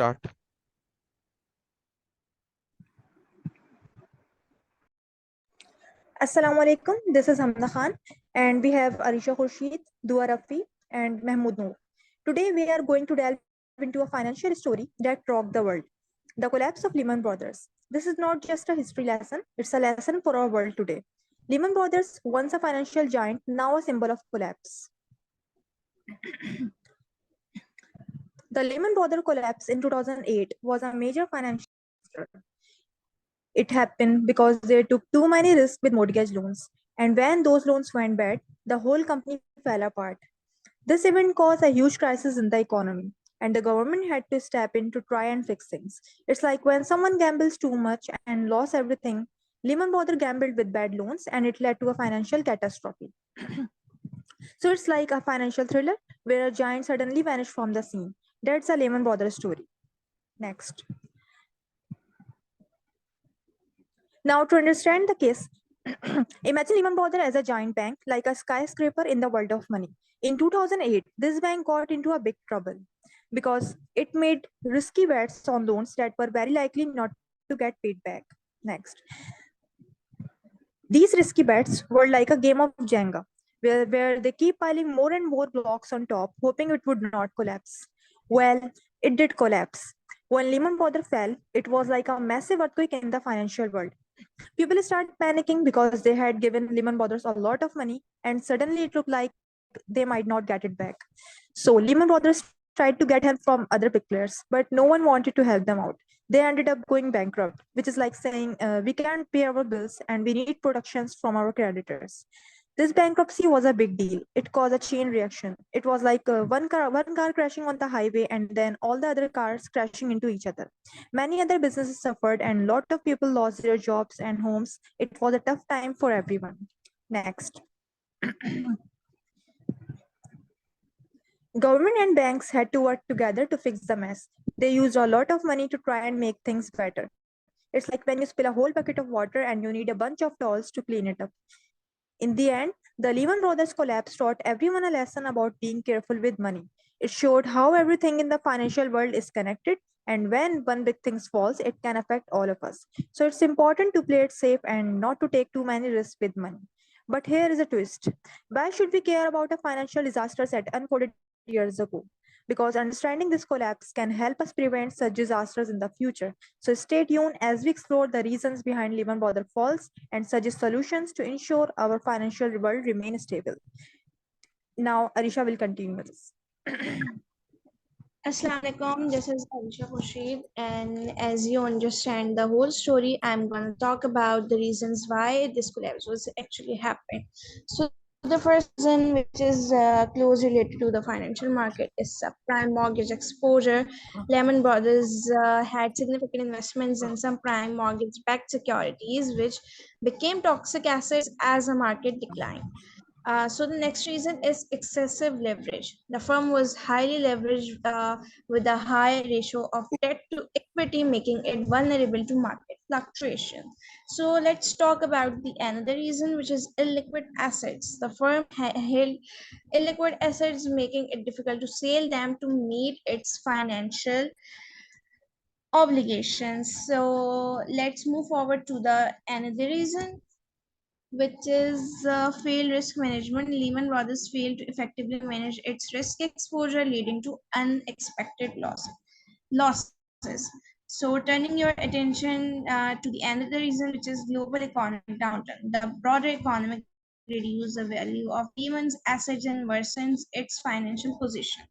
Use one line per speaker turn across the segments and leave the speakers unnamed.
start.
Assalamu alaikum. This is Hamna Khan, and we have Arisha Khurshid, Dua Rafi, and Mahmood Noor. Today, we are going to delve into a financial story that rocked the world, the collapse of Lehman Brothers. This is not just a history lesson, it's a lesson for our world today. Lehman Brothers, once a financial giant, now a symbol of collapse. The Lehman Brothers collapse in 2008 was a major financial disaster. It happened because they took too many risks with mortgage loans. And when those loans went bad, the whole company fell apart. This event caused a huge crisis in the economy, and the government had to step in to try and fix things. It's like when someone gambles too much and lost everything. Lehman Brothers gambled with bad loans, and it led to a financial catastrophe. So it's like a financial thriller where a giant suddenly vanished from the scene. That's a Lehman Brothers story. Next. Now, to understand the case, imagine Lehman Brothers as a giant bank, like a skyscraper in the world of money. In 2008, this bank got into a big trouble because it made risky bets on loans that were very likely not to get paid back. Next. These risky bets were like a game of Jenga, where they keep piling more and more blocks on top, hoping it would not collapse. Well, it did collapse. When Lehman Brothers fell, it was like a massive earthquake in the financial world. People started panicking because they had given Lehman Brothers a lot of money, and suddenly it looked like they might not get it back. So Lehman Brothers tried to get help from other big players, but no one wanted to help them out. They ended up going bankrupt, which is like saying we can't pay our bills and we need protections from our creditors. This bankruptcy was a big deal. It caused a chain reaction. It was like one car crashing on the highway and then all the other cars crashing into each other. Many other businesses suffered and a lot of people lost their jobs and homes. It was a tough time for everyone. Next. Government and banks had to work together to fix the mess. They used a lot of money to try and make things better. It's like when you spill a whole bucket of water and you need a bunch of towels to clean it up. In the end, the Lehman Brothers collapse taught everyone a lesson about being careful with money. It showed how everything in the financial world is connected, and when one big thing falls, it can affect all of us. So it's important to play it safe and not to take too many risks with money. But here is a twist. Why should we care about a financial disaster that unfolded years ago? Because understanding this collapse can help us prevent such disasters in the future. So stay tuned as we explore the reasons behind Lehman Brothers falls and suggest solutions to ensure our financial world remains stable. Now, Arisha will continue with this.
Assalamu alaikum, this is Aisha Khurshid, and as you understand the whole story, I'm going to talk about the reasons why this collapse was actually happening. So the first reason, which is close related to the financial market, is subprime mortgage exposure. Lehman Brothers had significant investments in some prime mortgage-backed securities, which became toxic assets as the market declined. So the next reason is excessive leverage. The firm was highly leveraged with a high ratio of debt to equity, making it vulnerable to market fluctuation. So let's talk about the another reason, which is illiquid assets. The firm held illiquid assets, making it difficult to sell them to meet its financial obligations. So let's move forward to the another reason, which is failed risk management. Lehman Brothers failed to effectively manage its risk exposure, leading to unexpected losses. So, turning your attention to the another reason, which is global economic downturn. The broader economic reduced the value of Lehman's assets and worsens its financial position.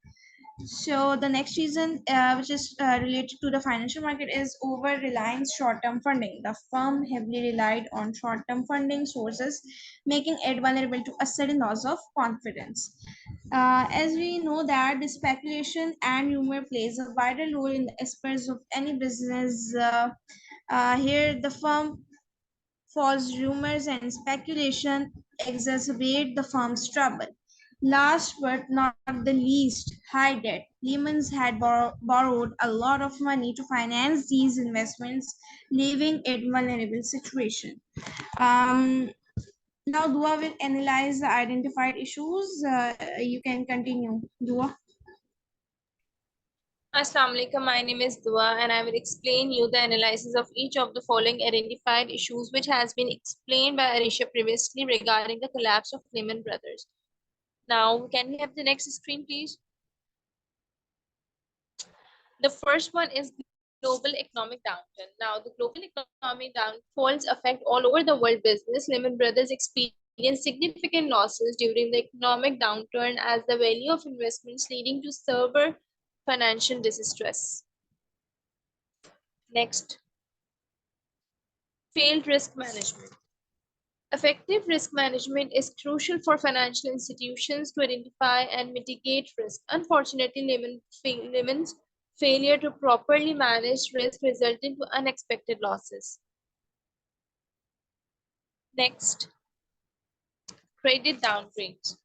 So the next reason, which is related to the financial market, is over reliance short-term funding. The firm heavily relied on short-term funding sources, making it vulnerable to a sudden loss of confidence. As we know that the speculation and rumor plays a vital role in the aspects of any business. Here, the firm false rumors and speculation exacerbate the firm's trouble. Last but not the least, high debt. Lehman's had borrowed a lot of money to finance these investments, leaving it vulnerable situation. Now Dua will analyze the identified issues. You can continue, Dua.
Assalamu alaikum, my name is Dua and I will explain you the analysis of each of the following identified issues which has been explained by Arisha previously regarding the collapse of Lehman Brothers. Now, can we have the next screen, please? The first one is global economic downturn. Now, the global economic downfalls affect all over the world business. Lehman Brothers experienced significant losses during the economic downturn as the value of investments leading to severe financial distress. Next, failed risk management. Effective risk management is crucial for financial institutions to identify and mitigate risk. Unfortunately, Lehman's failure to properly manage risk resulted in unexpected losses. Next, credit downgrades.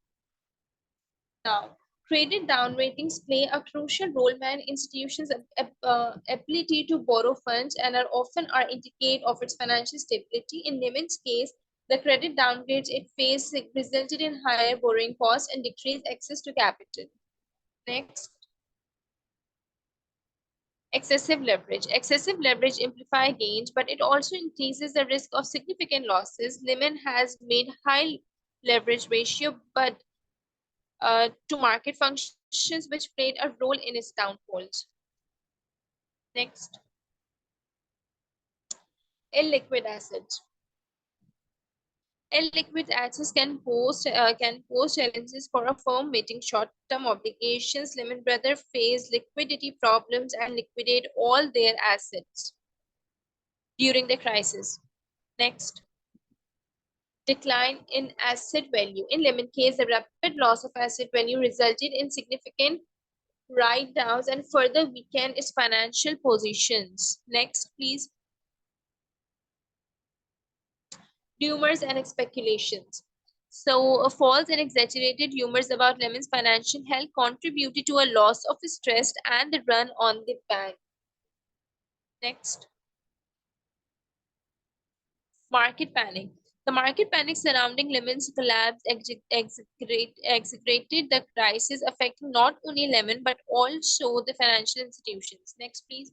Now, credit down ratings play a crucial role in institutions' ability to borrow funds and are often indicate of its financial stability. In Lehman's case, the credit downgrades it faced resulted in higher borrowing costs and decreased access to capital. Next, excessive leverage. Excessive leverage amplifies gains, but it also increases the risk of significant losses. Lehman has made high leverage ratio, but to market functions which played a role in its downfalls. Next, illiquid assets. Illiquid assets can pose challenges for a firm meeting short-term obligations. Lehman Brothers faced liquidity problems and liquidated all their assets during the crisis. Next, decline in asset value. In Lehman case, the rapid loss of asset value resulted in significant write-downs and further weakened its financial positions. Next, please. Rumors and speculations. So, false and exaggerated rumors about Lehman's financial health contributed to a loss of his trust and the run on the bank. Next, market panic. The market panic surrounding Lehman's collapse exaggerated the crisis, affecting not only Lehman but also the financial institutions. Next, please.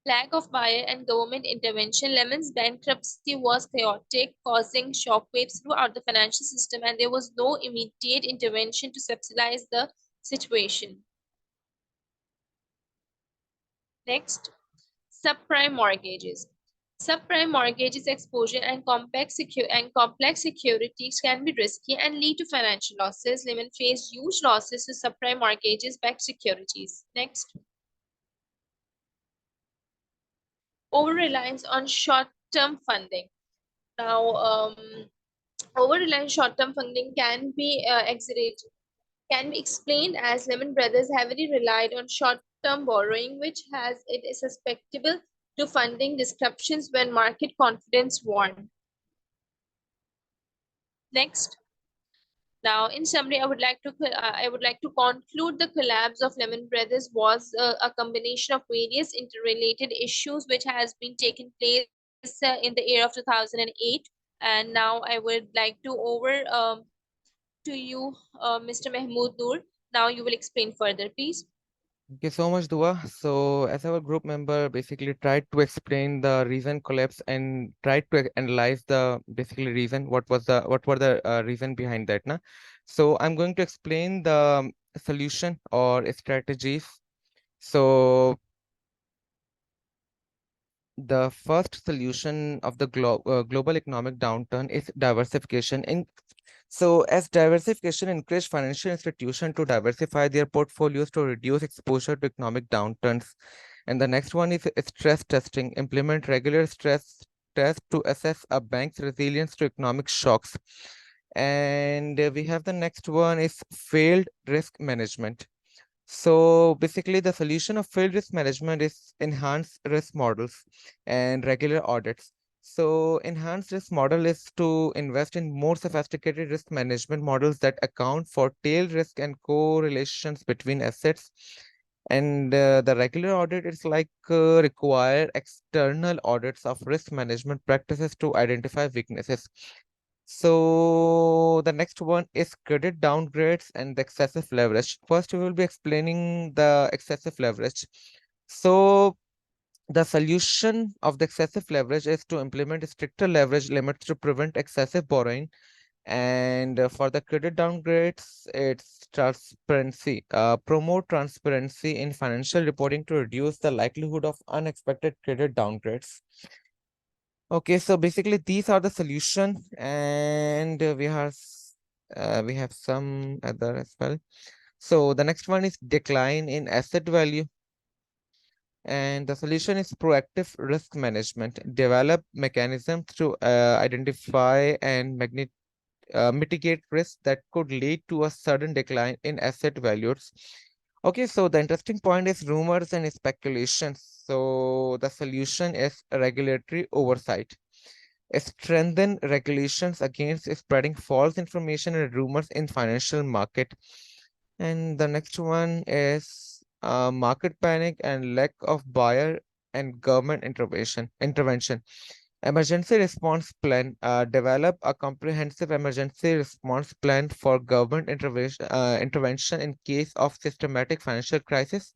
Lack of buyer and government intervention. Lehman's bankruptcy was chaotic, causing shockwaves throughout the financial system, and there was no immediate intervention to stabilize the situation. Next, subprime mortgages. Subprime mortgages exposure and complex securities can be risky and lead to financial losses. Lehman faced huge losses to subprime mortgages-backed securities. Next, over-reliance on short-term funding. Now, over-reliance short-term funding can be explained as Lehman Brothers heavily relied on short-term borrowing, which it is susceptible to funding disruptions when market confidence warned. Next. Now, in summary, I would like to conclude the collapse of Lehman Brothers was a combination of various interrelated issues which has been taken place in the year of 2008. And now I would like to to you, Mr. Mahmood Noor. Now you will explain further, please.
Thank you so much, Dua. So, as our group member basically tried to explain the reason collapse and tried to analyze the basically reason, what were the reason behind that, na? So, I'm going to explain the solution or strategies. So, the first solution of the global economic downturn is diversification. So as diversification encourages financial institutions to diversify their portfolios to reduce exposure to economic downturns. And the next one is stress testing. Implement regular stress tests to assess a bank's resilience to economic shocks. And we have the next one is failed risk management. So basically the solution of failed risk management is enhanced risk models and regular audits. So enhanced risk model is to invest in more sophisticated risk management models that account for tail risk and correlations between assets. And the regular audit is like require external audits of risk management practices to identify weaknesses. So the next one is credit downgrades and the excessive leverage. First, we will be explaining the excessive leverage. So the solution of the excessive leverage is to implement stricter leverage limits to prevent excessive borrowing. And for the credit downgrades, it's transparency. Promote transparency in financial reporting to reduce the likelihood of unexpected credit downgrades. Okay, so basically these are the solution, and we have some other as well. So the next one is decline in asset value, and the solution is proactive risk management. Develop mechanism to identify and mitigate risks that could lead to a sudden decline in asset values. Okay, so the interesting point is rumors and speculations. So the solution is regulatory oversight. Strengthen regulations against spreading false information and rumors in financial market. And the next one is market panic and lack of buyer and government intervention. Emergency response plan. Develop a comprehensive emergency response plan for government intervention in case of systematic financial crisis.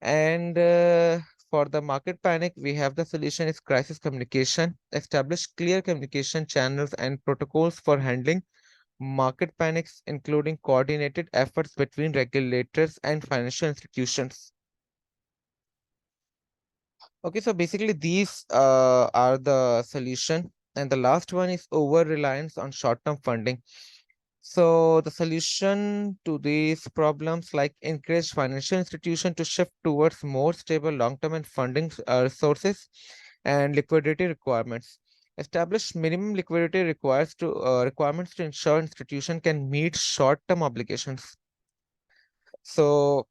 And for the market panic, we have the solution is crisis communication. Establish clear communication channels and protocols for handling market panics, including coordinated efforts between regulators and financial institutions. Okay, so basically these are the solution. And the last one is over reliance on short-term funding. So the solution to these problems like encourage financial institution to shift towards more stable long-term and funding resources and liquidity requirements. Establish minimum liquidity requirements to ensure institution can meet short-term obligations. So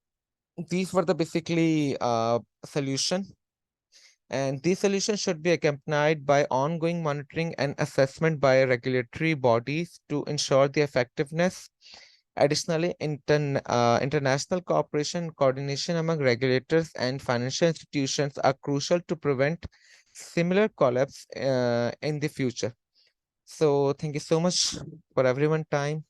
these were the basically solution. And these solutions should be accompanied by ongoing monitoring and assessment by regulatory bodies to ensure the effectiveness. Additionally, international cooperation and coordination among regulators and financial institutions are crucial to prevent similar collapse in the future. So thank you so much for everyone time.